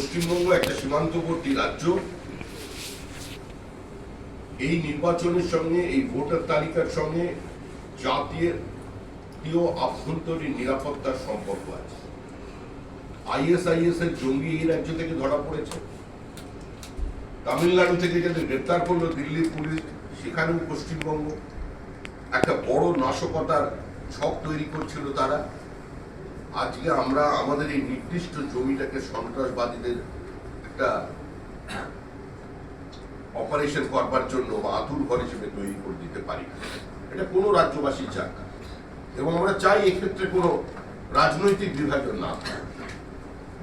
পশ্চিমবঙ্গ একটা সীমান্তবর্তী রাজ্য। এই নির্বাচনের সঙ্গে, এই ভোটার তালিকার সঙ্গে জাতীয় আভ্যন্তরীণ নিরাপত্তার সম্পর্ক আছে। ISIS এর জঙ্গি এই রাজ্য থেকে ধরা পড়েছে। তামিলনাড়ু থেকে যাদের গ্রেপ্তার করলো দিল্লির পুলিশ, সেখানেও পশ্চিমবঙ্গ একটা বড় নাশকতার ছক তৈরি করছিল তারা। আজকে আমরা আমাদের এই নির্দিষ্ট জমিটাকে সন্ত্রাসবাদীদের একটা অপারেশন করবার জন্য বা আতুর ঘর হিসেবে তৈরি করে দিতে পারি, এটা কোনো রাজ্যবাসী চায় না। এবং আমরা চাই এক্ষেত্রে কোনো রাজনৈতিক বিভাজন না থাকে।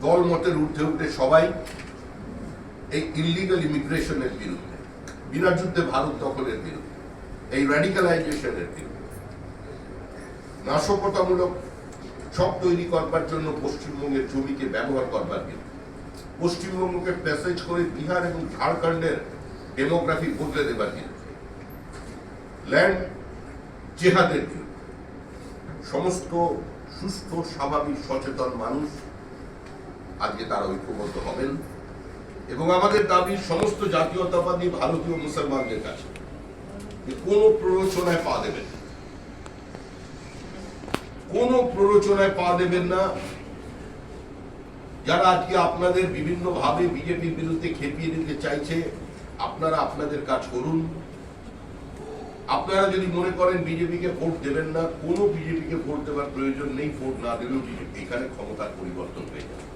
দল মতের ঊর্ধ্বে উঠে সবাই এই ইলিগাল ইমিগ্রেশনের বিরুদ্ধে, বিনা যুদ্ধে ভারত দখলের বিরুদ্ধে, এই র্যাডিক্যালাইজেশনের বিরুদ্ধে, নাশকতামূলক ছক তৈরি করবার জন্য পশ্চিমবঙ্গের জমিকে ব্যবহার করবার বিরুদ্ধে, পশ্চিমবঙ্গকে প্যাসেজ করে বিহার এবং ঝাড়খণ্ডের ডেমোগ্রাফি বদলে দেবার বিরুদ্ধে, ল্যান্ড জেহাদের বিরুদ্ধে। সমস্ত সুস্থ স্বাভাবিক সচেতন মানুষ আজকে তারা ঐক্যবদ্ধ হবেন এবং আমাদের দাবি সমস্ত জাতীয়তাবাদী ভারতীয় মুসলমানদের কাছে কোনো প্ররোচনায় পা দেবেন, কোনো প্ররোচনায় পা দেবেন না। যারা আজকে আপনাদের বিভিন্ন ভাবে বিজেপির বিরুদ্ধে খেপিয়ে দিতে চাইছে, আপনারা আপনাদের কাজ করুন। আপনারা যদি মনে করেন বিজেপিকে ভোট দেবেন না, কোনো বিজেপিকে ভোট দেওয়ার প্রয়োজন নেই। ভোট না দিলেও বিজেপি এখানে ক্ষমতার পরিবর্তন হয়ে যাবে।